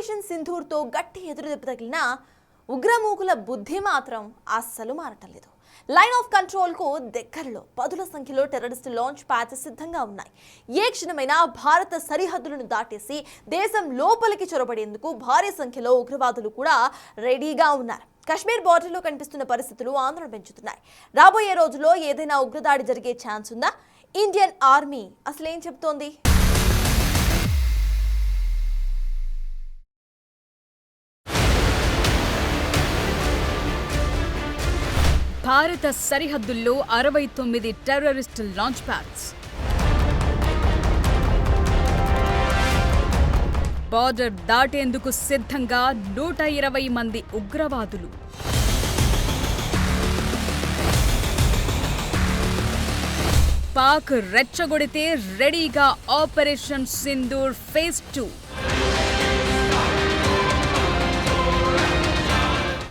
Operation సింధూర్తో గట్టి ఎదురుదెబ్బ తగిలిన ఉగ్రమూకుల బుద్ధి మాత్రం అస్సలు మారటం లేదు. లైన్ ఆఫ్ కంట్రోల్కు దగ్గరలో పదుల సంఖ్యలో టెర్రరిస్ట్ లాంచ్ ప్యాడ్స్ సిద్ధంగా ఉన్నాయి. ఏ క్షణమైనా భారత సరిహద్దులను దాటేసి దేశం లోపలికి చొరబడేందుకు భారీ సంఖ్యలో ఉగ్రవాదులు కూడా రెడీగా ఉన్నారు. కశ్మీర్ బార్డర్లో కనిపిస్తున్న పరిస్థితులు ఆందోళన పెంచుతున్నాయి. రాబోయే రోజుల్లో ఏదైనా ఉగ్రదాడి జరిగే ఛాన్స్ ఉందా? ఇండియన్ ఆర్మీ అసలేం చెబుతోంది? భారత సరిహద్దుల్లో 69 టెర్రరిస్ట్ లాంచ్ ప్యాడ్స్. బార్డర్ దాటేందుకు సిద్ధంగా 120 మంది ఉగ్రవాదులు. పాక్ రెచ్చగొడితే రెడీగా ఆపరేషన్ సింధూర్ ఫేజ్ 2.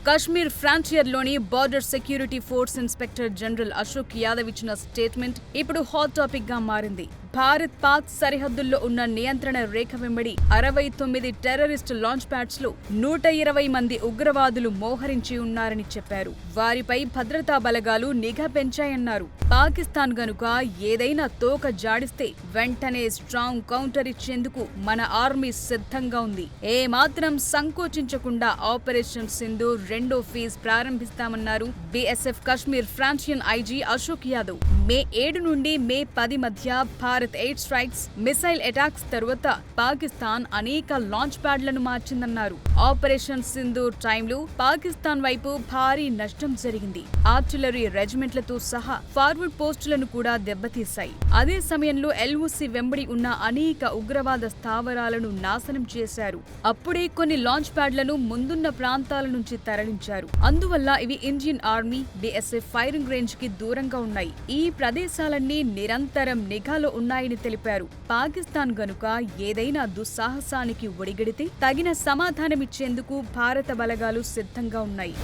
కశ్మీర్ ఫ్రాంటియర్లోని border security force inspector general Ashok Yadav ఇచ్చిన స్టేట్మెంట్ ఇప్పుడు హాట్ టాపిక్ గా మారింది. భారత్ పాక్ సరిహద్దుల్లో ఉన్న నియంత్రణ రేఖ వెంబడి 69 టెర్రరిస్ట్ లాంచ్ ప్యాడ్స్ లో 120 మంది ఉగ్రవాదులు మోహరించి ఉన్నారని చెప్పారు. వారిపై భద్రతా బలగాలు నిఘా పెంచాయన్నారు. పాకిస్తాన్ గనుక ఏదైనా తోక జాడిస్తే వెంటనే స్ట్రాంగ్ కౌంటర్ ఇచ్చేందుకు మన ఆర్మీ సిద్ధంగా ఉంది. ఏమాత్రం సంకోచించకుండా ఆపరేషన్ సింధూర్ రెండో ఫేజ్ ప్రారంభిస్తామన్నారు BSF Kashmir frontier IG Ashok Yadav. May 7 నుండి మే 10 మధ్య Bharat air strikes, missile attacks తరువాత పాకిస్తాన్ అనేక లాంచ్ ప్యాడ్లను మార్చిందన్నారు. ఆపరేషన్ సింధూర్ టైంలో పాకిస్తాన్ వైపు భారీ నష్టం జరిగింది. ఆర్టిలరీ రెజిమెంట్లతో సహా ఫార్వర్డ్ పోస్టులను కూడా దెబ్బతీశాయి. అదే సమయంలో ఎల్ఓసి వెంబడి ఉన్న అనేక ఉగ్రవాద స్థావరాలను నాశనం చేశారు. అప్పుడే కొన్ని లాంచ్ ప్యాడ్లను ముందున్న ప్రాంతాల నుంచి తరలించారు. అందువల్ల ఇవి Indian army, BSF firing range కి దూరంగా ఉన్నాయి. ఈ ప్రదేశాలన్నీ నిరంతరం నిఘాలో ఉన్నాయని తెలిపారు. పాకిస్తాన్ గనుక ఏదైనా దుస్సాహసానికి ఒడిగడితే తగిన సమాధానమిచ్చేందుకు భారత బలగాలు సిద్ధంగా ఉన్నాయి.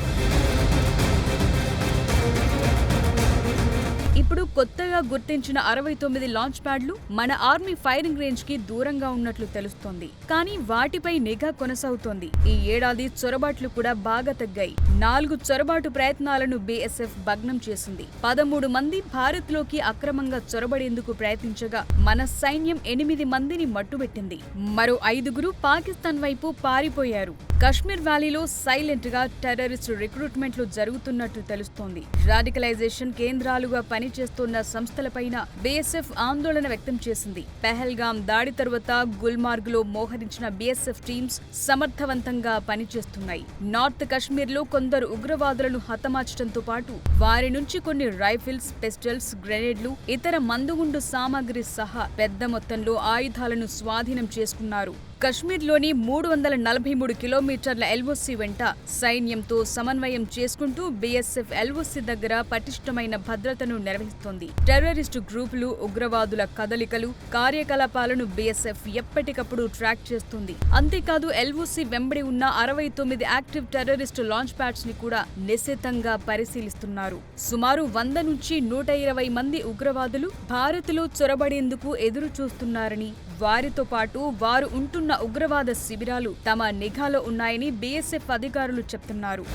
ఇప్పుడు కొత్తగా గుర్తించిన 69 లాంచ్ ప్యాడ్లు మన ఆర్మీ ఫైరింగ్ రేంజ్ కి దూరంగా ఉన్నట్లు తెలుస్తోంది. కానీ వాటిపై నిఘా కొనసాగుతోంది. ఈ ఏడాది చొరబాట్లు కూడా బాగా తగ్గాయి. 4 చొరబాటు ప్రయత్నాలను బీఎస్ఎఫ్ భగ్నం చేసింది. 13 మంది భారత్ లోకి అక్రమంగా చొరబడేందుకు ప్రయత్నించగా మన సైన్యం 8 మందిని మట్టుబెట్టింది. మరో 5గురు పాకిస్తాన్ వైపు పారిపోయారు. కశ్మీర్ వ్యాలీలో సైలెంట్ గా టెర్రరిస్ట్ రిక్రూట్మెంట్లు జరుగుతున్నట్లు తెలుస్తోంది. రాడికలైజేషన్ కేంద్రాలుగా పనిచేస్తున్న సంస్థలపైన బీఎస్ఎఫ్ ఆందోళన వ్యక్తం చేసింది. పెహల్గాం దాడి తరువాత గుల్మార్గ్ లో మోహరించిన బీఎస్ఎఫ్ టీమ్స్ సమర్థవంతంగా పనిచేస్తున్నాయి. నార్త్ కశ్మీర్ లో కొందరు ఉగ్రవాదులను హతమార్చడంతో పాటు వారి నుంచి కొన్ని రైఫిల్స్, పిస్టల్స్, గ్రెనేడ్లు, ఇతర మందుగుండు సామాగ్రి సహా పెద్ద మొత్తంలో ఆయుధాలను స్వాధీనం చేసుకున్నారు. కశ్మీర్లోని 343 కిలోమీటర్ల ఎల్ఓసి వెంట సైన్యంతో సమన్వయం చేసుకుంటూ బీఎస్ఎఫ్ ఎల్ఓసి దగ్గర పటిష్టమైన భద్రతను నిర్వహిస్తోంది. టెర్రరిస్టు గ్రూపులు, ఉగ్రవాదుల కదలికలు, కార్యకలాపాలను బీఎస్ఎఫ్ ఎప్పటికప్పుడు ట్రాక్ చేస్తుంది. అంతేకాదు ఎల్ఓసి వెంబడి ఉన్న 69 యాక్టివ్ టెర్రరిస్టు లాంచ్ ప్యాడ్స్ ని కూడా నిశితంగా పరిశీలిస్తున్నారు. సుమారు 100 నుంచి 120 మంది ఉగ్రవాదులు భారత్లో చొరబడేందుకు ఎదురు చూస్తున్నారని, వారితో పాటు వారు ఉంటున్న ఉగ్రవాద శిబిరాలు తమ నిఘాలో ఉన్నాయని బీఎస్ఎఫ్ అధికారులు చెప్తున్నారు.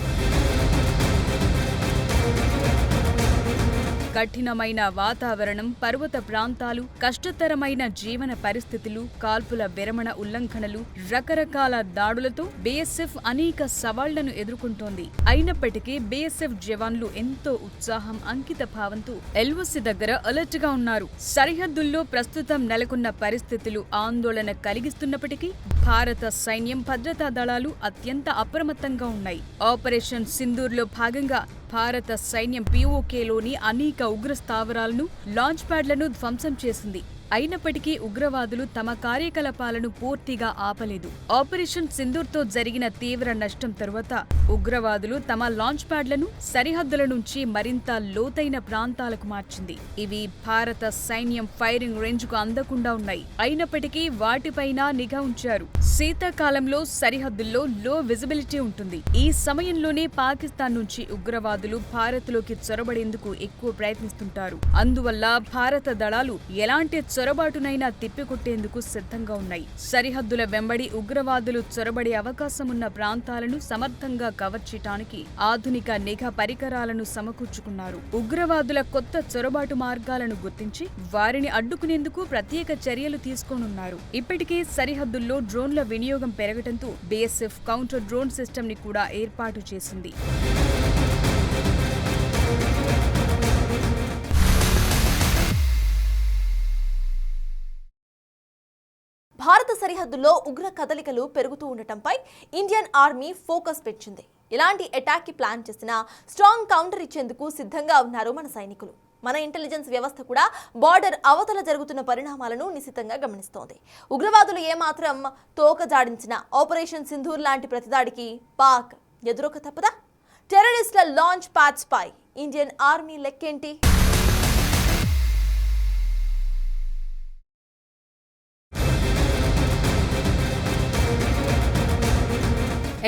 కఠినమైన వాతావరణం, పర్వత ప్రాంతాలు, కష్టతరమైన జీవన పరిస్థితులు, కాల్పుల విరమణ ఉల్లంఘనలు, రకరకాల దాడులతో బీఎస్ఎఫ్ అనేక సవాళ్లను ఎదుర్కొంటోంది. అయినప్పటికీ బీఎస్ఎఫ్ జవాన్లు ఎంతో ఉత్సాహం, అంకిత భావంతో ఎల్ఓసి దగ్గర అలర్ట్ గా ఉన్నారు. సరిహద్దుల్లో ప్రస్తుతం నెలకొన్న పరిస్థితులు ఆందోళన కలిగిస్తున్నప్పటికీ భారత సైన్యం, భద్రతా దళాలు అత్యంత అప్రమత్తంగా ఉన్నాయి. ఆపరేషన్ సింధూర్ లో భాగంగా భారత సైన్యం పీఓకేలోని అనేక ఉగ్ర స్థావరాలను, లాంచ్ ప్యాడ్లను ధ్వంసం చేసింది. అయినప్పటికీ ఉగ్రవాదులు తమ కార్యకలాపాలను పూర్తిగా ఆపలేదు. ఆపరేషన్ సింధూర్తో జరిగిన తీవ్ర నష్టం తరువాత ఉగ్రవాదులు తమ లాంచ్ ప్యాడ్లను సరిహద్దుల నుంచి మరింత లోతైన ప్రాంతాలకు మార్చింది. ఇవి భారత సైన్యం ఫైరింగ్ రేంజ్ కు అందకుండా ఉన్నాయి. అయినప్పటికీ వాటిపైన నిఘా ఉంచారు. శీతాకాలంలో సరిహద్దుల్లో లో విజిబిలిటీ ఉంటుంది. ఈ సమయంలోనే పాకిస్తాన్ నుంచి ఉగ్రవాదులు భారత్లోకి చొరబడేందుకు ఎక్కువ ప్రయత్నిస్తుంటారు. అందువల్ల భారత దళాలు ఎలాంటి చొరబాటునైనా తిప్పికొట్టేందుకు సిద్ధంగా ఉన్నాయి. సరిహద్దుల వెంబడి ఉగ్రవాదులు చొరబడే అవకాశమున్న ప్రాంతాలను సమర్థంగా కవర్ చేయడానికి ఆధునిక నిఘా పరికరాలను సమకూర్చుకున్నారు. ఉగ్రవాదుల కొత్త చొరబాటు మార్గాలను గుర్తించి వారిని అడ్డుకునేందుకు ప్రత్యేక చర్యలు తీసుకోనున్నారు. ఇప్పటికే సరిహద్దుల్లో డ్రోన్ల వినియోగం పెరగడంతో బీఎస్ఎఫ్ కౌంటర్ డ్రోన్ సిస్టమ్ ని కూడా ఏర్పాటు చేసింది. భారత సరిహద్దుల్లో ఉగ్ర కదలికలు పెరుగుతూ ఉండటంపై ఇండియన్ ఆర్మీ ఫోకస్ పెంచింది. ఇలాంటి అటాక్ కి ప్లాన్ చేసినా స్ట్రాంగ్ కౌంటర్ ఇచ్చేందుకు సిద్ధంగా ఉన్నారు మన సైనికులు. మన ఇంటెలిజెన్స్ వ్యవస్థ కూడా బార్డర్ అవతల జరుగుతున్న పరిణామాలను నిశితంగా గమనిస్తోంది. ఉగ్రవాదులు ఏమాత్రం తోక జాడించిన ఆపరేషన్ సింధూర్ లాంటి ప్రతిదాడికి పాక్ ఎదురొక తప్పదా? టెర్రరిస్టుల లాంచ్ ప్యాడ్స్ పై ఇండియన్ ఆర్మీ లెక్కేంటి?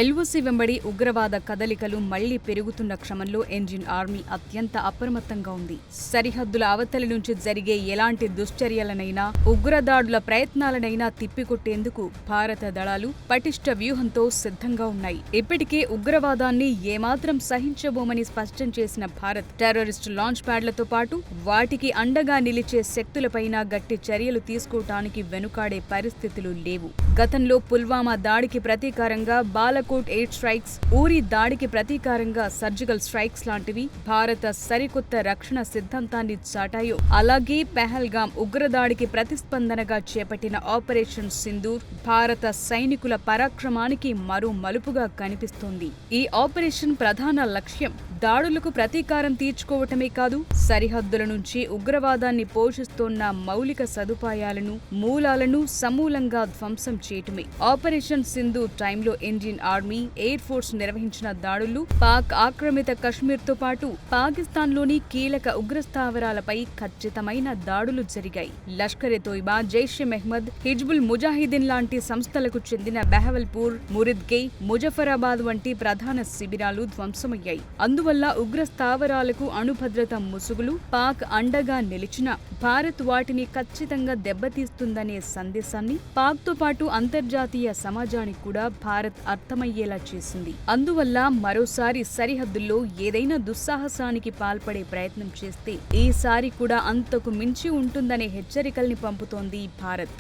ఎల్ఓసి వెంబడి ఉగ్రవాద కదలికలు మళ్లీ పెరుగుతున్న క్రమంలో ఇండియన్ ఆర్మీ అత్యంత అప్రమత్తంగా ఉంది. సరిహద్దుల అవతలి నుంచి జరిగే ఎలాంటి దుశ్చర్యలనైనా ఉగ్రదాడుల ప్రయత్నాలనైనా తిప్పికొట్టేందుకు భారత దళాలు పటిష్ట వ్యూహంతో సిద్ధంగా ఉన్నాయి. ఇప్పటికే ఉగ్రవాదాన్ని ఏమాత్రం సహించబోమని స్పష్టం చేసిన భారత్ టెర్రరిస్టు లాంచ్ ప్యాడ్లతో పాటు వాటికి అండగా నిలిచే శక్తులపైన గట్టి చర్యలు తీసుకోవటానికి వెనుకాడే పరిస్థితులు లేవు. గతంలో పుల్వామా దాడికి ప్రతీకారంగా బాలకోట్ ఎయిర్ స్ట్రైక్స్, ఊరి దాడికి ప్రతీకారంగా సర్జికల్ స్ట్రైక్స్ లాంటివి భారత సరికొత్త రక్షణ సిద్ధాంతాన్ని చాటాయో, అలాగే పెహల్గాం ఉగ్రదాడికి ప్రతిస్పందనగా చేపట్టిన ఆపరేషన్ సింధూర్ భారత సైనికుల పరాక్రమానికి మరో మలుపుగా కనిపిస్తోంది. ఈ ఆపరేషన్ ప్రధాన లక్ష్యం దాడులకు ప్రతీకారం తీర్చుకోవటమే కాదు, సరిహద్దుల నుంచి ఉగ్రవాదాన్ని పోషిస్తోన్న మౌలిక సదుపాయాలను, మూలాలను సమూలంగా ధ్వంసం చేయటమే. ఆపరేషన్ సింధూర్ టైంలో ఇండియన్ ఆర్మీ, ఎయిర్ ఫోర్స్ నిర్వహించిన దాడులు పాక్ ఆక్రమిత కశ్మీర్తో పాటు పాకిస్తాన్లోని కీలక ఉగ్రస్థావరాలపై ఖచ్చితమైన దాడులు జరిగాయి. లష్కరే తోయిబా, జైషే మెహ్మద్, హిజ్బుల్ ముజాహిదీన్ లాంటి సంస్థలకు చెందిన బెహవల్పూర్, మురిద్గై, ముజఫరాబాద్ వంటి ప్రధాన శిబిరాలు ధ్వంసమయ్యాయి. అందువల్ల ఉగ్ర స్థావరాలకు అణుభద్రత ముసుగులు పాక్ అండగా నిలిచిన భారత్ వాటిని ఖచ్చితంగా దెబ్బతీస్తుందనే సందేశాన్ని పాక్తో పాటు అంతర్జాతీయ సమాజానికి కూడా భారత్ అర్థమయ్యేలా చేసింది. అందువల్ల మరోసారి సరిహద్దుల్లో ఏదైనా దుస్సాహసానికి పాల్పడే ప్రయత్నం చేస్తే ఈసారి కూడా అంతకు మించి ఉంటుందనే హెచ్చరికల్ని పంపుతోంది భారత్.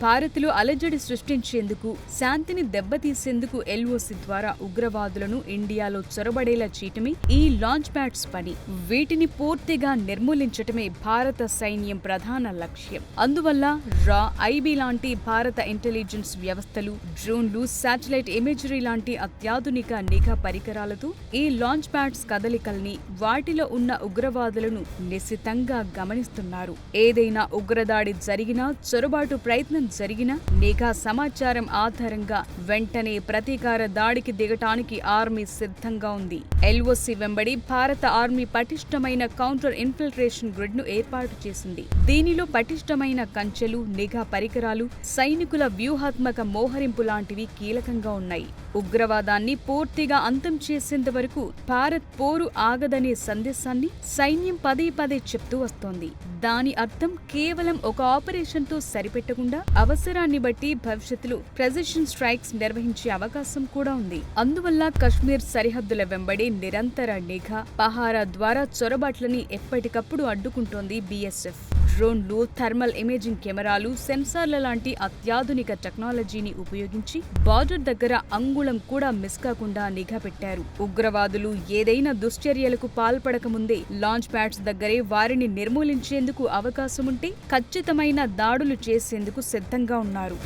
భారత్లో అలజడి సృష్టించేందుకు, శాంతిని దెబ్బతీసేందుకు ఎల్ఓసి ద్వారా ఉగ్రవాదులను ఇండియాలో చొరబడేలా చేయటమే ఈ లాంచ్ ప్యాడ్స్ పని. వీటిని పూర్తిగా నిర్మూలించటమే భారత సైన్యం ప్రధాన లక్ష్యం. అందువల్ల రా, ఐబీ లాంటి భారత ఇంటెలిజెన్స్ వ్యవస్థలు, డ్రోన్లు, శాటిలైట్ ఇమేజరీ లాంటి అత్యాధునిక నిఘా పరికరాలతో ఈ లాంచ్ ప్యాడ్స్ కదలికల్ని, వాటిలో ఉన్న ఉగ్రవాదులను నిశితంగా గమనిస్తున్నారు. ఏదైనా ఉగ్రదాడి జరిగినా, చొరబాటు ప్రయత్నం జరిగిన నిఘా సమాచారం ఆధారంగా వెంటనే ప్రతీకార దాడికి దిగటానికి ఆర్మీ సిద్ధంగా ఉంది. ఎల్ఓసి వెంబడి భారత ఆర్మీ పటిష్టమైన కౌంటర్ ఇన్ఫిల్ట్రేషన్ గ్రిడ్ ను ఏర్పాటు చేసింది. దీనిలో పటిష్టమైన కంచెలు, నిఘా పరికరాలు, సైనికుల వ్యూహాత్మక మోహరింపు లాంటివి కీలకంగా ఉన్నాయి. ఉగ్రవాదాన్ని పూర్తిగా అంతం చేసేంత వరకు భారత్ పోరు ఆగదనే సందేశాన్ని సైన్యం పదే పదే చెప్తూ వస్తోంది. దాని అర్థం కేవలం ఒక ఆపరేషన్ తో సరిపెట్టకుండా అవసరాన్ని బట్టి భవిష్యత్తులో ప్రెసిషన్ స్ట్రైక్స్ నిర్వహించే అవకాశం కూడా ఉంది. అందువల్ల కశ్మీర్ సరిహద్దుల వెంబడి నిరంతర నిఘా, పహారా ద్వారా చొరబాట్లని ఎప్పటికప్పుడు అడ్డుకుంటోంది బీఎస్ఎఫ్. డ్రోన్లు, థర్మల్ ఇమేజింగ్ కెమెరాలు, సెన్సార్ల లాంటి అత్యాధునిక టెక్నాలజీని ఉపయోగించి బార్డర్ దగ్గర అంగుళం కూడా మిస్ కాకుండా నిఘా పెట్టారు. ఉగ్రవాదులు ఏదైనా దుశ్చర్యలకు పాల్పడకముందే లాంచ్ ప్యాడ్స్ దగ్గరే వారిని నిర్మూలించేందుకు అవకాశముంటే ఖచ్చితమైన దాడులు చేసేందుకు సిద్ధంగా ఉన్నారు.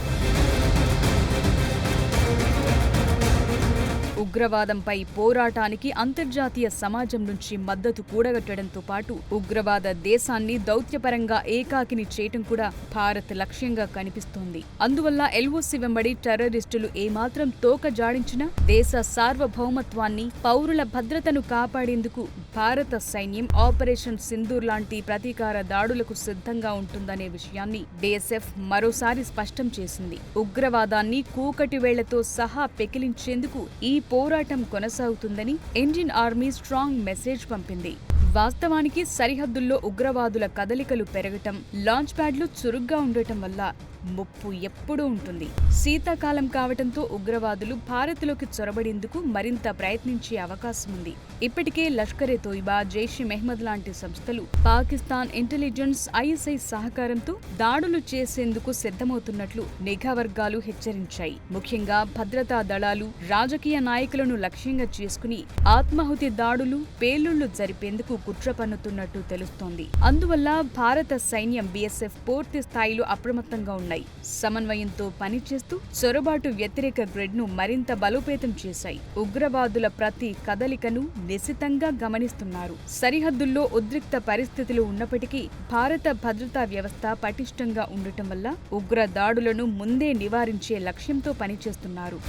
ఉగ్రవాదంపై పోరాటానికి అంతర్జాతీయ సమాజం నుంచి మద్దతు కూడగట్టడంతో పాటు ఉగ్రవాద దేశాన్ని దౌత్యపరంగా ఏకాకిని చేయటం కూడా భారత్ లక్ష్యంగా కనిపిస్తోంది. అందువల్ల ఎల్ఓసి వెంబడి టెర్రరిస్టులు ఏమాత్రం తోక జాడించినా దేశ సార్వభౌమత్వాన్ని, పౌరుల భద్రతను కాపాడేందుకు భారత సైన్యం ఆపరేషన్ సింధూర్ లాంటి ప్రతీకార దాడులకు సిద్ధంగా ఉంటుందనే విషయాన్ని బీఎస్ఎఫ్ మరోసారి స్పష్టం చేసింది. ఉగ్రవాదాన్ని కూకటి వేళ్లతో సహా పెకిలించేందుకు ఈ పోరాటం కొనసాగుతుందని ఇండియన్ ఆర్మీ స్ట్రాంగ్ మెసేజ్ పంపింది. వాస్తవానికి సరిహద్దుల్లో ఉగ్రవాదుల కదలికలు పెరగటం, లాంచ్ ప్యాడ్లు చురుగ్గా ఉండటం వల్ల ముప్పు ఎప్పుడూ ఉంటుంది. శీతాకాలం కావటంతో ఉగ్రవాదులు భారత్లోకి చొరబడేందుకు మరింత ప్రయత్నించే అవకాశం ఉంది. ఇప్పటికే లష్కరే తోయిబా, జైష్ మెహ్మద్ లాంటి సంస్థలు పాకిస్తాన్ ఇంటెలిజెన్స్, ఐఎస్ఐ సహకారంతో దాడులు చేసేందుకు సిద్ధమవుతున్నట్లు నిఘా వర్గాలు హెచ్చరించాయి. ముఖ్యంగా భద్రతా దళాలు, రాజకీయ నాయకులను లక్ష్యంగా చేసుకుని ఆత్మాహుతి దాడులు, పేలుళ్లు జరిపేందుకు కుట్ర పన్నుతున్నట్టు తెలుస్తోంది. అందువల్ల భారత సైన్యం, బీఎస్ఎఫ్ పూర్తి స్థాయిలో అప్రమత్తంగా ఉన్నాయి. సమన్వయంతో పనిచేస్తూ చొరబాటు వ్యతిరేక గ్రిడ్ను మరింత బలోపేతం చేశాయి. ఉగ్రవాదుల ప్రతి కదలికను నిశితంగా గమనిస్తున్నారు. సరిహద్దుల్లో ఉద్రిక్త పరిస్థితులు ఉన్నప్పటికీ భారత భద్రతా వ్యవస్థ పటిష్టంగా ఉండటం వల్ల ఉగ్ర దాడులను ముందే నివారించే లక్ష్యంతో పనిచేస్తున్నారు.